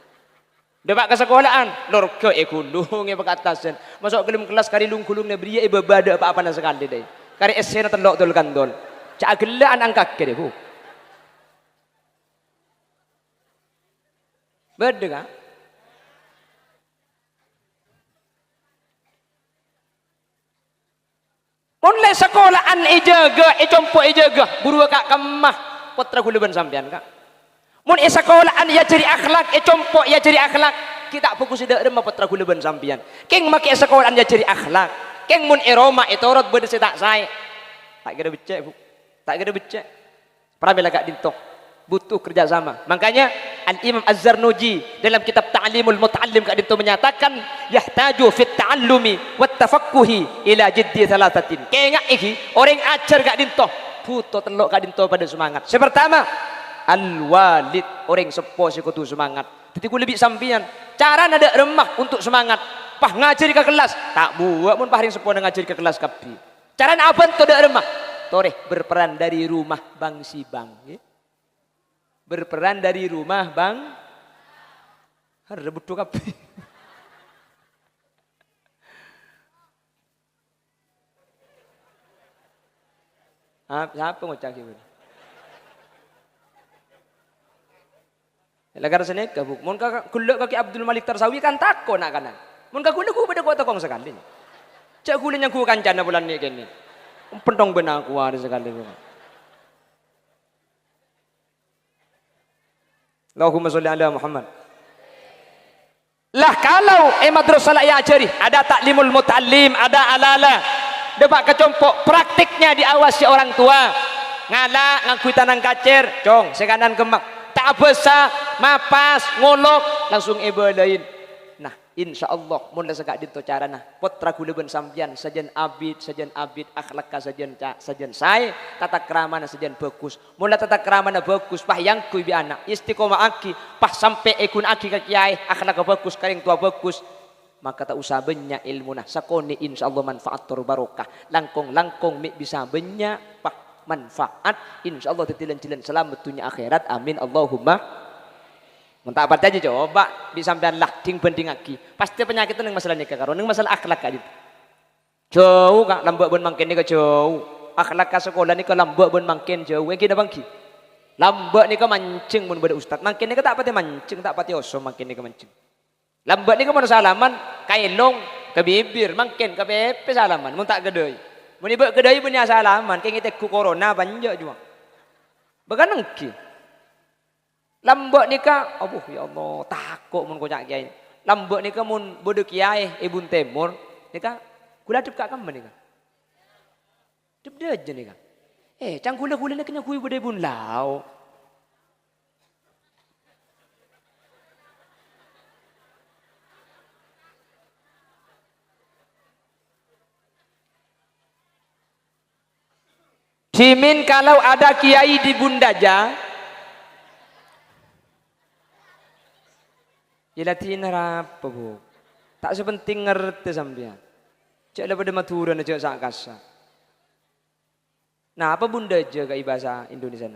Depak ke sekolahan, lorke, gulung, pak atasin. Masuk ke dalam kelas, kari lung-gulung, beri bebada apa-apa sekali deh. Kari esena telok tol kandol. Cak gelaan angkat ke deh, bu. Beda kan? Mulai sekolahan jaga, compo jaga, buru kak kemah, potra guluban sampean kak. Mulai sekolahan ya cari akhlak, compo ya cari akhlak. Kita fokus ida remah potra guluban sampean. Keng make sekolahan ya cari akhlak. Keng mun eroma etorot bede tak saya. Tak kira becek bu, tak kira becek. Pernah kak dintok. Butuh kerjasama. Makanya Al-Imam Az-Zarnuji dalam kitab Ta'limul Muta'allim kak dinto menyatakan yahtaju fit ta'allumi wat tafaqquhi ila jiddi thalathatin. Kengak iki orang ajar kak dinto butuh telok kak dinto pada semangat. Sepertama al-walid orang sepo sekutu semangat. Jadi ku lebih sampian cara nada remah untuk semangat. Pah ngajari ke kelas tak buat mun pah ring sepo ngajari ke kelas kapi. Cara apa tu dak remah? Toreh berperan dari rumah bang si bang. Berperan dari rumah bang rebut tu kapi. Siapa ngocak ini? Lagar senek kabuk. Mun ka kulak kaki Abdul Malik Tarsawi kan takon nak kanan. Mun ka kulak ku beda kota kong sekali. Cak kulak yang ku kancana bulan ni kini. Pentong benar ku ada sekali. Allahumma sholli ala Muhammad. Lah kalau madrasah ya ajari, ada taklimul muta'allim, ada alala. Depak kecompok praktiknya diawasi orang tua. Ngala ngakui tanang kacer, cong, sekanan kemak. Tak besar, mapas, ngolok, langsung lain. Nah, insyaallah mun segak dito cara nah. Potra guleben sampeyan sajen abid, akhlak ka sajen saya, tata keramana sajen bagus. Mula tata keramana bagus, pah yang kui bi anak, istiqomah aki, pah sampai ekun aki ka kiai, akhlak ka bagus, karing tua bagus. Maka tak usah banyak ilmu nah. Sakoni insyaallah manfaat barokah. Langkong mi bisa banyak pah manfaat insyaallah tetilan-tilan selamat dunia akhirat amin Allahumma mentah apa aja coba bisa sampean lah ting banding aki pasti penyakit itu masalah nikah karo nang masalah akhlak kak itu jauh kak lambak ben mangken nikah jauh akhlak ka sekolah nikah lambak ben mangken jauh yang kita bangki lambak nikah mancing mun beda ustad mangken nikah tak pati mancing tak pati oso mangken nikah mancing lambak nikah mun salaman kailong ke bibir mungkin ke pepe salaman mun tak kedai mun ibu kedai punya salaman ke ngite ku corona banyak juga bahkan engki lambak nikah aduh ya Allah takut mun kocak kiai lambak nikah mun bodoh kiai ibun temur nikah kula dep kak kamu nikah dep dia aja nikah cang kula nak kena kui bodoh ibun lau Cimin kalau ada kiai di Bundaja, ya latihan apa bu? Tak sepenting ngerti sampean. Cek lah pada maturan cek sak kasa. Nah apa Bundaja kai bahasa Indonesia?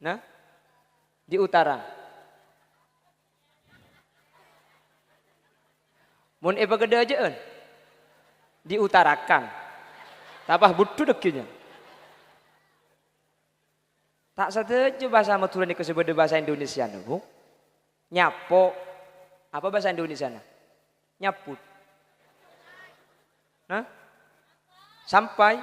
Nah di utara. Mun eba gede aja diutarakan. Tapah butuh dekinya. Tak saja bahasa maturan itu sebut bahasa Indonesia bu. Nyapo. Apa bahasa Indonesia? Nyaput. Nah? Sampai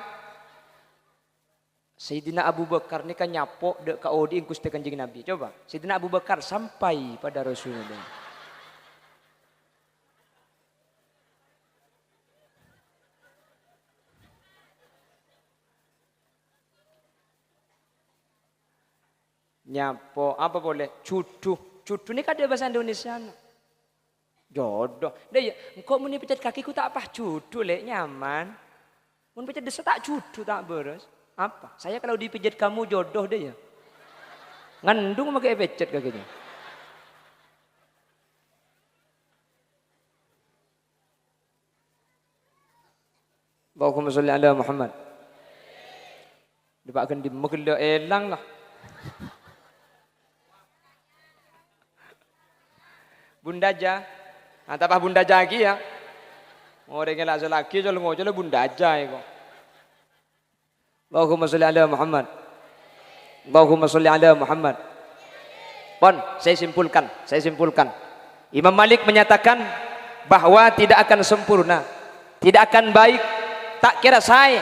Sayyidina Abu Bakar ini kan nyapo dek ka odi Gusti Kanjeng Nabi. Coba, Sayyidina Abu Bakar sampai pada Rasulullah. Nyapo apa boleh cudu ini kan ada bahasa Indonesia jodoh deh ya engkau muni pecet kakiku tak apa cudu lek nyaman mun pecet desa tak cudu tak beres apa saya kalau dipijat kamu jodoh deh ya ngandung pakai pecet kakinya Allahumma sholli ala Muhammad dipakkan di megel elang lah Bundaja, apa Bundaja lagi ya? Orangnya lah selagi, kalau ngojol Bundaja itu. Allahumma sholli ala Muhammad. Allahumma sholli ala Muhammad. Pon, saya simpulkan. Imam Malik menyatakan bahwa tidak akan sempurna, tidak akan baik, tak kira saya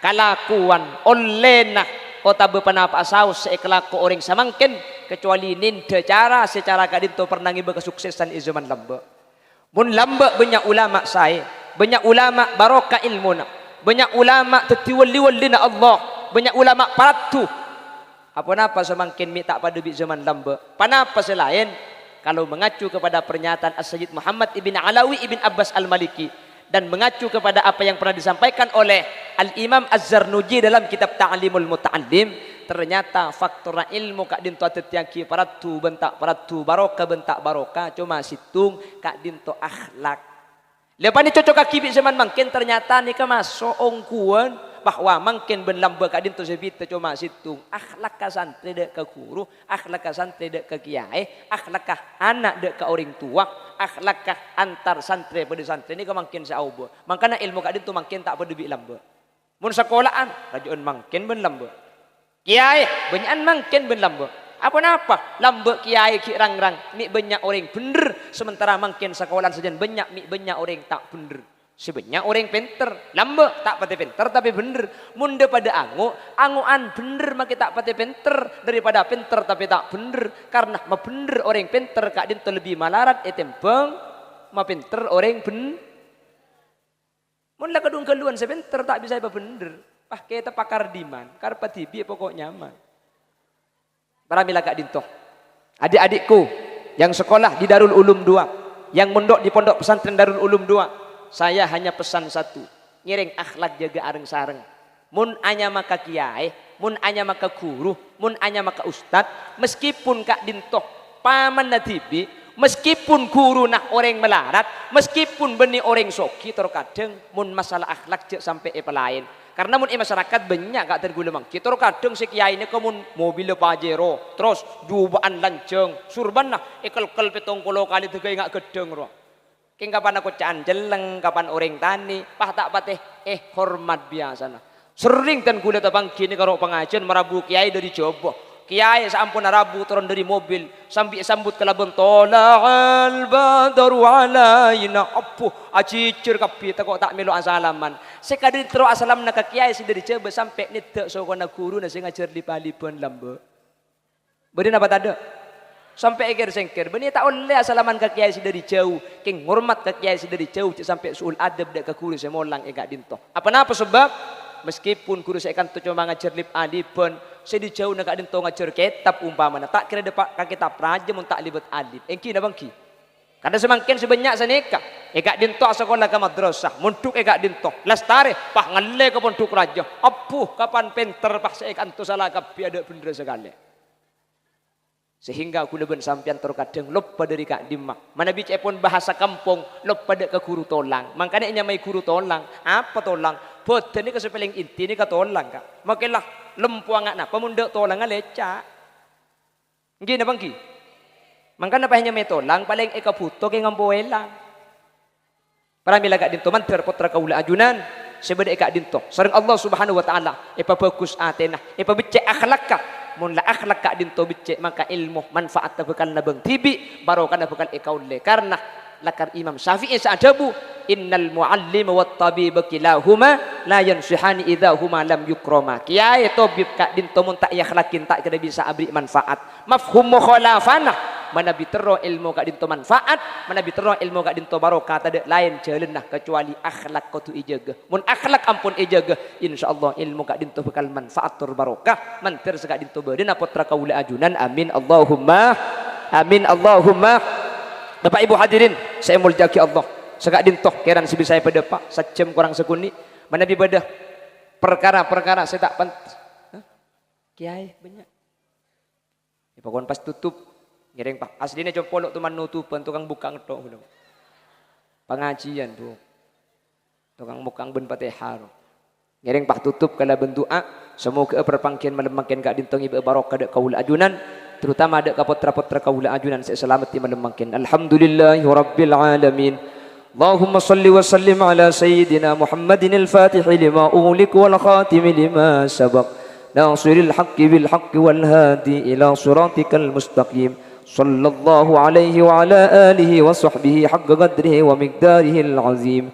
kalakuan oleh kota bepanapa saus seekelaku orang samangken kecuali ninda cara secara kadinto pernah ngiba kesuksesan izuman lamba mun lamba banyak ulama saya banyak ulama barokah ilmuna banyak ulama tetiwali-walina Allah banyak ulama paratu apa-apa samangken mi tak pada bi zaman lamba panapa selain kalau mengacu kepada pernyataan As-Sayyid Muhammad ibn Alawi ibn Abbas Al-Maliki dan mengacu kepada apa yang pernah disampaikan oleh Al-Imam Az-Zarnuji dalam kitab Ta'limul Muta'allim ternyata faktor ilmu kak dinto tetiaki paratu bentak paratu barokah bentak barokah cuma situng kak dinto akhlak lepas ni cocok kaki zaman mungkin ternyata ni masuk ongkuan bahwa mungkin ben lamba kak dinto sebita cuma situng akhlak ka santri dek ke guru akhlak ka santri dek ke kiai akhlak ka anak dek ke orang tua akhlak ka antar santri pada santri ni mungkin sauba makana ilmu kak dinto mungkin tak pada bi lamba mun sekolahan rajuan mungkin ben lamba kiai banyak mungkin ben lamba apa lamba kiai ki rang-rang mi banyak orang bener sementara mungkin sekolahan saja banyak mi banyak orang tak bener sebanyak orang pinter lamba tak pati pinter tapi bener munda pada anguan bener maki tak pati pinter daripada pinter tapi tak bener karena ma bener orang pinter kak dinto lebih malarat etempeng ma pinter orang bener mun lah kadung keluan sepinter tak bisa bener kita pakar diman karpa tibi pokoknya nyaman paramila kak dinto adik-adikku yang sekolah di Darul Ulum 2 yang mondok di pondok pesantren Darul Ulum 2 saya hanya pesan satu ngiring akhlak jaga areng sareng mun anya maka kiai mun anya maka guru mun anya maka ustad meskipun kak dinto paman natibi meskipun guru nak orang melarat meskipun benih orang soki terkadang mun masalah akhlak cek sampai lain karena mun masyarakat banyak gak tergulemang kita kadang si kiai ini kemun mobil pajero terus jubaan lanceng surban lah ikel-kel petong puluh kali tiga gak gedeng roh king kapan aku caan jeleng kapan orang tani pah tak pateh hormat biasa nah sering dan kulit abang kini kalau pengajian merabu kiai dari Jobo Kiai sampun Rabu turun dari mobil sambil sambut ke labun tola'al badaru alaina apuh acicir kapi tak tak melu asalaman sekadar terus asalam nak kiai si dari coba sampai ni tak sokona guru nasi ngajar di palipun lambe beri apa tak ada sampai eger sengker beni tak oleh asalaman ke kiai si dari jauh king hormat ke kiai si dari jauh sampai suul adab dak ke guru semolang egak dinto apa napa sebab meskipun guru saya kan tu cuma ngajar lip alipun saya di jauh nak dinto ngajar kitab umpamana tak kira depak ka kitab raja mun tak libet alip engki na bangki kada semangkin sebanyak saneka egak dinto sekolah ke madrasah muntuk egak dinto lestari pah ngalle ke pondok raja apuh kapan penter pah saya kan tu salah kapi ada bener segala sehingga aku leben sampian terkadang lupa dari kak dimah mana bicara pun bahasa kampung lupa dek ke guru tolang makanya nyamai guru tolang apa tolang boten ni kesepeling inti ni ke tolang kak makilah lempuang nak pemundak tolang lecak gini bangki makanya apa nyamai tolang paling eka buto ke ngambo elang para mila kak dinto manter putra kaula ajunan sebeda eka dinto sering Allah Subhanahu wa taala epa bagus atena epa becek akhlak kak mun la akhlak ka dinto becek maka ilmu manfaat bakal nabang tibi barokah bakal ikaule karena lakar Imam Syafi'i sa'adabu innal muallim wat tabib kilahuma la yansihani idza huma lam yukrama kiai tabib ka dinto mun tak akhlakin tak kada bisa abri manfaat mafhum mukhalafana mana bitero ilmu ka dinto manfaat mana bitero ilmu ka dinto barokah tade lain jalenah kecuali akhlak kudu ijaga mun akhlak ampun ijaga insyaallah ilmu ka dinto bakal manfaat tur barokah mantir saka dinto badan putra kaula ajunan amin Allahumma amin Allahumma Bapak Ibu hadirin saya muljaki Allah saka dinto keran sibi saya pada pak sejam kurang sekuni mana bibadah perkara-perkara saya tak pantas kiai banyak ya pokoknya pas tutup ngiring pak aslinya coba polok tuh nutupan tukang bukang tok pengajian tuh tukang bukang ben patihar ngiring pak tutup kala bendoa semoga perpangkian malemangkin kak dintong ibu barokah dak kaula ajunan terutama dak ka putra-putra kaula ajunan saya selamat di malemangkin alhamdulillahi rabbil alamin Allahumma salli wa sallim ala sayyidina Muhammadin al-fatih lima ughliq wal khatim lima sabaq nasiril haqqi bil haqqi wal hadi ila siratikal mustaqim صلى الله عليه وعلى آله وصحبه حق قدره ومقداره العظيم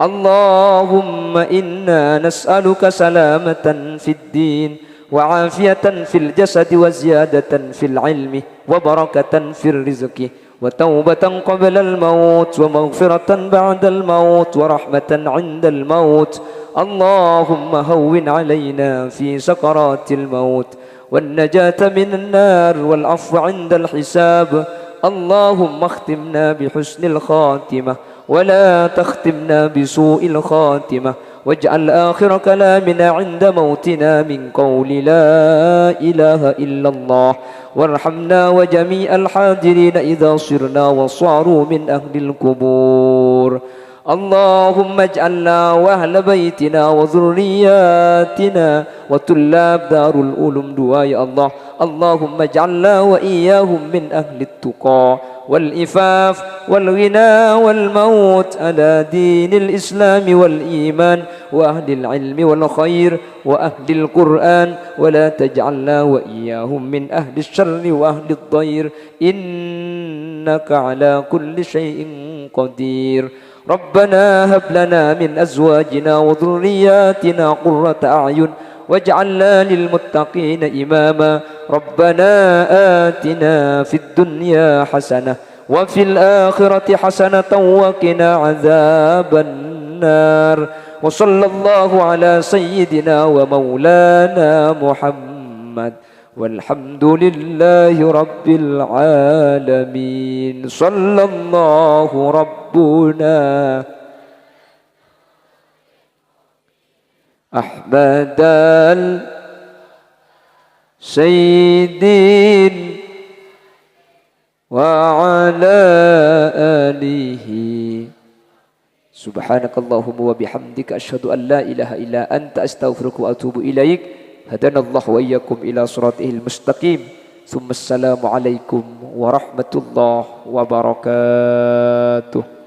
اللهم إنا نسألك سلامة في الدين وعافية في الجسد وزيادة في العلم وبركة في الرزق وتوبة قبل الموت ومغفرة بعد الموت ورحمة عند الموت اللهم هون علينا في سكرات الموت والنجاة من النار والعفو عند الحساب اللهم اختمنا بحسن الخاتمة ولا تختمنا بسوء الخاتمة واجعل آخر كلامنا عند موتنا من قول لا إله إلا الله وارحمنا وجميع الحاضرين إذا صرنا وصاروا من أهل القبور اللهم اجعلنا واهل بيتنا وذرياتنا وطلاب دار العلوم دعاء يا الله اللهم اجعلنا واياهم من اهل التقى والإفاف والغنى والموت على دين الإسلام والإيمان وأهل العلم والخير وأهل القرآن ولا تجعلنا وإياهم من أهل الشر وأهل الضير إنك على كل شيء قدير ربنا هب لنا من أزواجنا وذرياتنا قرة أعين واجعلنا للمتقين إماما ربنا آتنا في الدنيا حسنة وفي الآخرة حسنة وقنا عذاب النار وصلى الله على سيدنا ومولانا محمد والحمد لله رب العالمين صلى الله ربنا أحمد السيدين وعلى آله سبحانك اللهم وبحمدك أشهد أن لا إله إلا أنت أستغفرك وأتوب إليك هدانا الله وإياكم إلى صراطه المستقيم ثم السلام عليكم ورحمة الله وبركاته.